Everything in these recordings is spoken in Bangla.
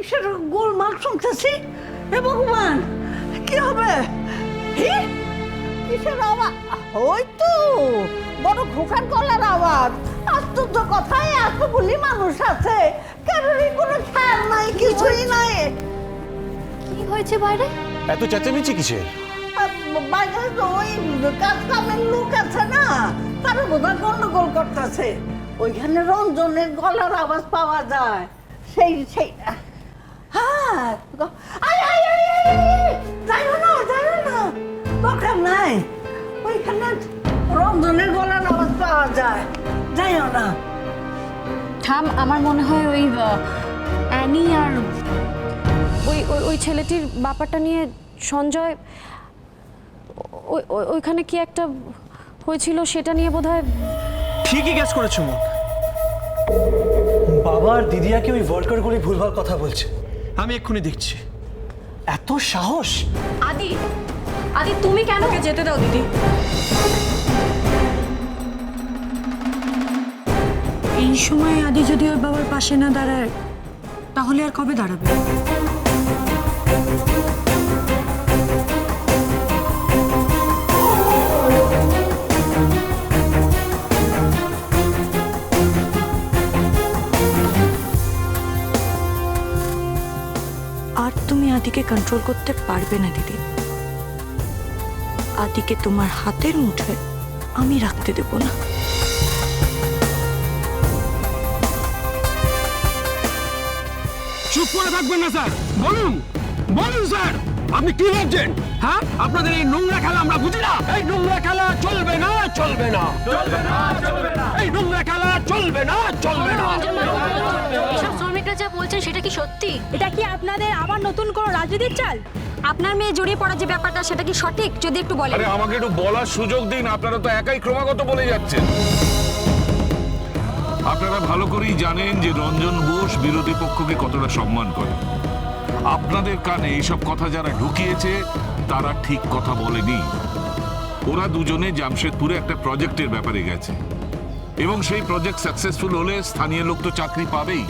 কিসের গোলমাল শুনতেছি? হে ভগবান, কি হবে? কিসের আওয়াজ? ওই তো বড় খোকার গলার আওয়াজ। আশ্চর্য কথাই, এতগুলি মানুষ আছে, কারোরই কোনো খেয়াল নাই, কিছুই নাই। কি হয়েছে বাইরে? এত চেঁচামেচি কিসের? বাইরে তো ওই কাজ কামের লোক আছে না, তারা বোধহয় গন্ডগোল করতেছে। ওইখানে রঞ্জনের গলার আওয়াজ পাওয়া যায়। সেই সেই হ্যাঁ, যাইও না, যাইও না, দরকার নাই। ওইখানে রঞ্জনের গলার আওয়াজ পাওয়া যায়, যাইও না। থাম, আমার মনে হয় ওই অ্যানি আর ওই ওই ছেলেটির ব্যাপারটা নিয়ে সঞ্জয় ওইখানে কি একটা হয়েছিল সেটা নিয়ে বোধহয়। ঠিকই গ্যাস করেছো মন। বাবা আর দিদিয়াকে ওই ওয়ার্কারগুলি ভুলভাল কথা বলছে। আমি এক্ষুনি দেখছি। এত সাহস! আদি, আদি তুমি কেন? যেতে দাও দিদি। এই সময় আদি যদি ওর বাবার পাশে না দাঁড়ায় তাহলে আর কবে দাঁড়াবে? আর তুমি আদিকে কন্ট্রোল করতে পারবে না দিদি। আদিকে তোমার হাতের মুঠোয় আমি রাখতে দেব না। চুপ করে থাকবেন না স্যার, বলুন বলুন স্যার, আপনি কি ভাবছেন? হ্যাঁ, আপনাদের এই নোংরা খেলা আমরা বুঝি না। এই নোংরা খেলা চলবে না, চলবে না, চলবে না, চলবে না। এই নোংরা খেলা চলবে না, চলবে না। এসব শ্রমিকরা যা বলছেন সেটা কি সত্যি? এটা কি আপনাদের আবার নতুন কোনো রাজনীতির চাল? আপনার মেয়ে জড়িয়ে পড়ার যে ব্যাপারটা সেটা কি সঠিক? যদি একটু বলেন। আরে আমাকে একটু বলার সুযোগ দিন, আপনারা তো একাই ক্রমাগত বলে যাচ্ছেন। আপনারা ভালো করেই জানেন যে রঞ্জন বোস বিরোধী পক্ষকে কতটা সম্মান করে। আপনাদের কানে এইসব কথা যারা ঢুকিয়েছে তারা ঠিক কথা বলেনি। ওরা দুজনে জামশেদপুরে একটা প্রজেক্টের ব্যাপারে গেছে এবং সেই প্রজেক্ট সাকসেসফুল হলে স্থানীয় লোক তো চাকরি পাবেই,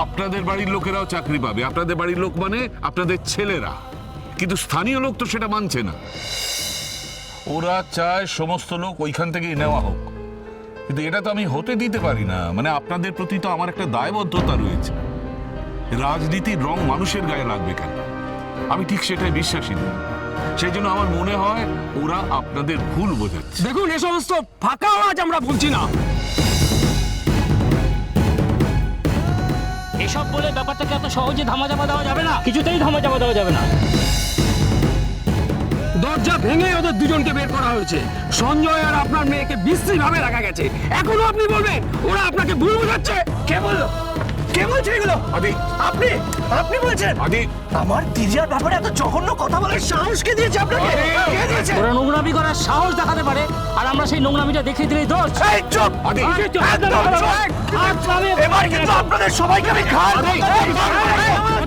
আপনাদের বাড়ির লোকেরাও চাকরি পাবে। আপনাদের বাড়ির লোক মানে আপনাদের ছেলেরা, কিন্তু স্থানীয় লোক তো সেটা মানছে না। ওরা চায় সমস্ত লোক ওইখান থেকেই নেওয়া হোক, কিন্তু এটা তো আমি হতে দিতে পারি না। মানে আপনাদের প্রতি তো আমার একটা দায়বদ্ধতা রয়েছে। রাজনীতির রং মানুষের গায়ে লাগবে কেন? আমি ঠিক সেটাই বিশ্বাসী নই। সেই জন্য আমার মনে হয় ওরা আপনাদের ভুল বোঝাচ্ছে। দেখুন, এ সমস্ত ফাঁকা আওয়াজ আমরা বলছি না। এসব বলে ব্যাপারটাকে এত সহজে ধামাচাপা দেওয়া যাবে না, কিছুতেই ধামাচাপা দেওয়া যাবে না। দরজা ভেঙে ওদের দুজনকে বের করা হয়েছে। সঞ্জয় আর আপনার মেয়েকে বিশ্রী ভাবে রাখা গেছে। এখনো আপনি বলবেন ওরা আপনাকে ভুল বোঝাচ্ছে? কে বললো? কে বলছে এগুলো? আদি, আপনি আপনি বলছেন? আদি, আমার দিদিয়ার ব্যাপারে এত জঘন্য কথা বলার সাহস কে দিয়েছে আপনাকে? কে দিয়েছে? ওরা নোংরামি করার সাহস দেখাতে পারে, আর আমরা সেই নোংরামিটা দেখিয়ে দিলেই দোষ। এই চুপ! আদি, একদম চুপ! এবার কিন্তু আপনাদের সবাইকে আমি ঘাড়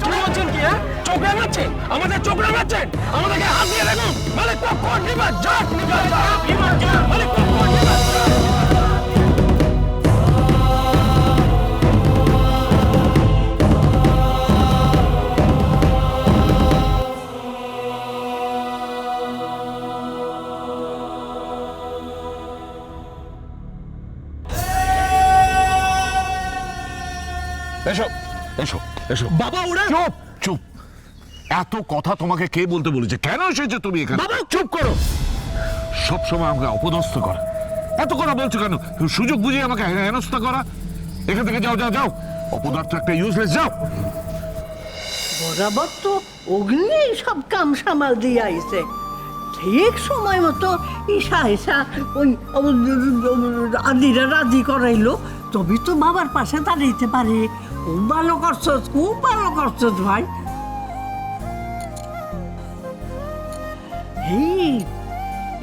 কি বলছেন কি? চোখ রাঙাচ্ছেন? আমাদের চোখ রাঙাচ্ছেন? আমাদেরকে হাত দিয়ে দেখুন। মালিক পক্ষ নিবাস যাক, নিবাস যাক, নিবাস যাক, মালিক পক্ষ নিবাস যাক। এসো এসো এসো। বাবা, ওরা চুপ চুপ। এত কথা তোমাকে কে বলতে বলেছে? কেন এসেছো তুমি এখানে? বাবা, চুপ করো। সব সময় আমাকে অপদস্থ করা। এত কথা বলছো কেন? সুযোগ বুঝিয়ে আমাকে হেনস্থা করা। এখান থেকে যাও যাও যাও। অপদার্থ একটা ইউজলেস, যাও। বরাবর তো অগ্নি সব কাম সামাল দিয়ে আইছে। ঠিক সময় মতো ঈশা ঈশা ওই আদিরা রাজি করাইলো, তবে তো বাবার পাশে দাঁড়াইতে পারে। খুব ভালো করছস, খুব ভালো করছস ভাই।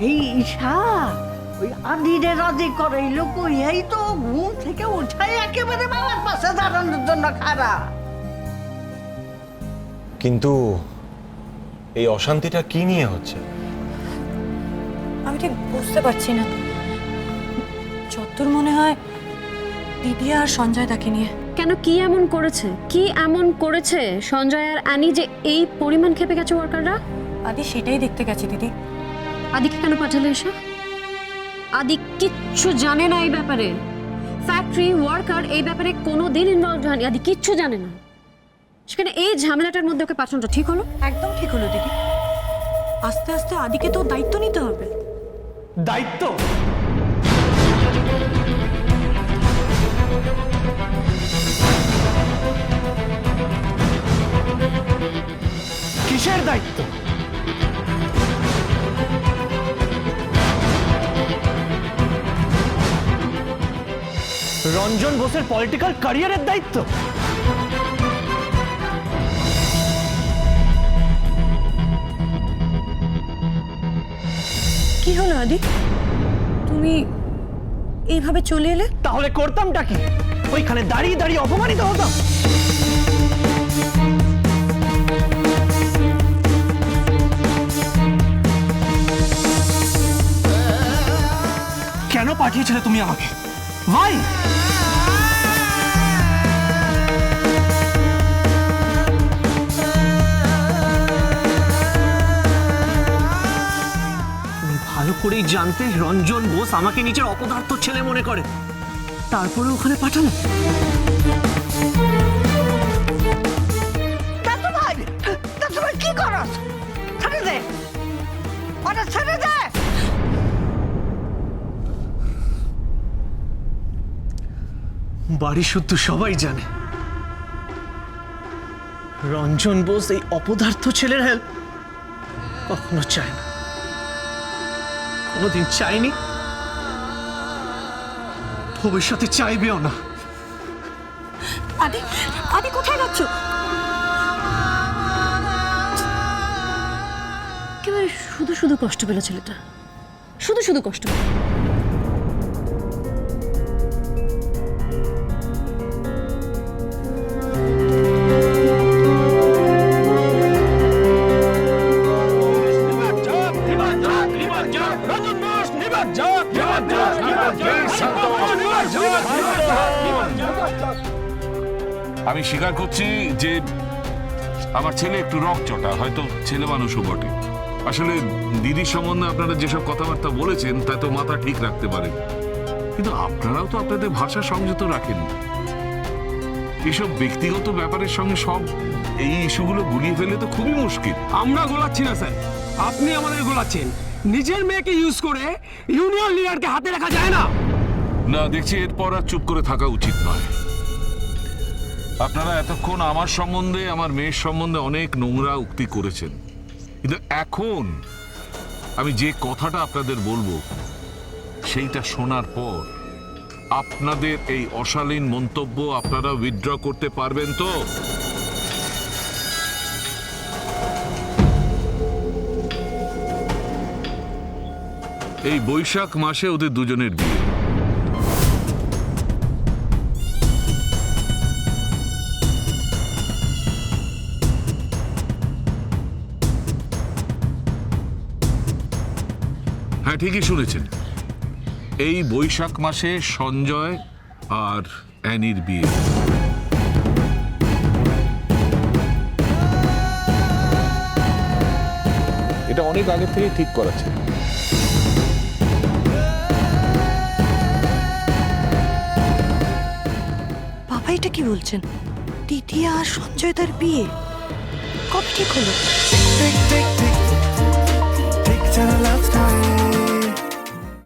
এই ঈশা ওই আদিরে রাজি করাইলো কই, এই তো ঘুম থেকে উঠাই একেবারে বাবার পাশে দাঁড়ানোর জন্য খাড়া। কিন্তু এই অশান্তিটা কি নিয়ে হচ্ছে? আমি ঠিক বুঝতে পারছি না। যতদূর মনে হয় দিদিয়া আর সঞ্জয় তাকে নিয়ে। কেন কেন কি এমন করেছে সঞ্জয় আর অ্যানি যে এই পরিমাণ খেপে গেছে ওয়ার্কাররা? আদি সেটাই দেখতে গেছে দিদি। আদিকে কেন পাঠালে এসে? আদি কিচ্ছু জানে না এই ব্যাপারে। ফ্যাক্টরি ওয়ার্কার এই ব্যাপারে কোনোদিন ইনভলভ হয়নি। আদি কিচ্ছু জানে না। সেখানে এই ঝামেলাটার মধ্যে ওকে পাঠানোটা ঠিক হলো? একদম ঠিক হলো দিদি। আস্তে আস্তে আদিকে তো দায়িত্ব নিতে হবে। দায়িত্ব? কিসের দায়িত্ব? রঞ্জন বোসের পলিটিক্যাল ক্যারিয়ারের দায়িত্ব? কি হলো আদি, তুমি এইভাবে চলে এলে? তাহলে করতামটা কি? ওইখানে দাঁড়িয়ে দাঁড়িয়ে অপমানিত হতাম। কেন পাঠিয়েছিলে তুমি আমাকে? ভাই, তুমি ভালো করেই জানতে রঞ্জন বোস আমাকে নিজের অপদার্থ ছেলে মনে করে, তারপরে ওখানে পাঠানো। দাদু ভাই কি করস? ছেড়ে দে, ওটা ছেড়ে দে। বাড়ি শুদ্ধ সবাই জানে রঞ্জন বোস এই অপদার্থ ছেলের হেল্প কখনো চায় না, কোনোদিন চায়নি, ভবিষ্যতে চাইবেও না। আদি, আদি কোথায় যাচ্ছ? একেবারে শুধু শুধু কষ্ট পেল ছেলেটা, শুধু শুধু কষ্ট পেল। আমি স্বীকার করছি যে আমার ছেলে একটু রকচটা, হয়তো ছেলে মানুষও বটে। আসলে দিদির সম্বন্ধে আপনারা যেসব কথাবার্তা বলেছেন তা তো মাথা ঠিক রাখতে পারেন, কিন্তু আপনারাও তো আপনাদের ভাষা সংযত রাখেন। এসব ব্যক্তিগত ব্যাপারের সঙ্গে সব এই ইস্যুগুলো গুলিয়ে ফেলে তো খুবই মুশকিল। আমরা গোলাচ্ছি না স্যার, আপনি আমাদের গোলাচ্ছেন। নিজের মেয়েকে ইউজ করে ইউনিয়ন লিডারকে হাতে রাখা যায় না। না, দেখছি এরপর আর চুপ করে থাকা উচিত নয়। আপনারা এতক্ষণ আমার সম্বন্ধে, আমার মেয়ের সম্বন্ধে অনেক নোংরা উক্তি করেছেন, কিন্তু এখন আমি যে কথাটা আপনাদের বলবো সেইটা শোনার পর আপনাদের এই অশালীন মন্তব্য আপনারা উইথড্র করতে পারবেন তো? এই বৈশাখ মাসে ওদের দুজনের বিয়ে। হ্যাঁ, ঠিকই শুনেছেন, এই বৈশাখ মাসে সঞ্জয় আর অ্যানির বিয়ে। এটা অনেক আগে থেকে ঠিক করা ছিল। বাবা এটা কি বলছেন? দিদি আর সঞ্জয় তার বিয়ে কবে ঠিক হলো? ঠিক জানালা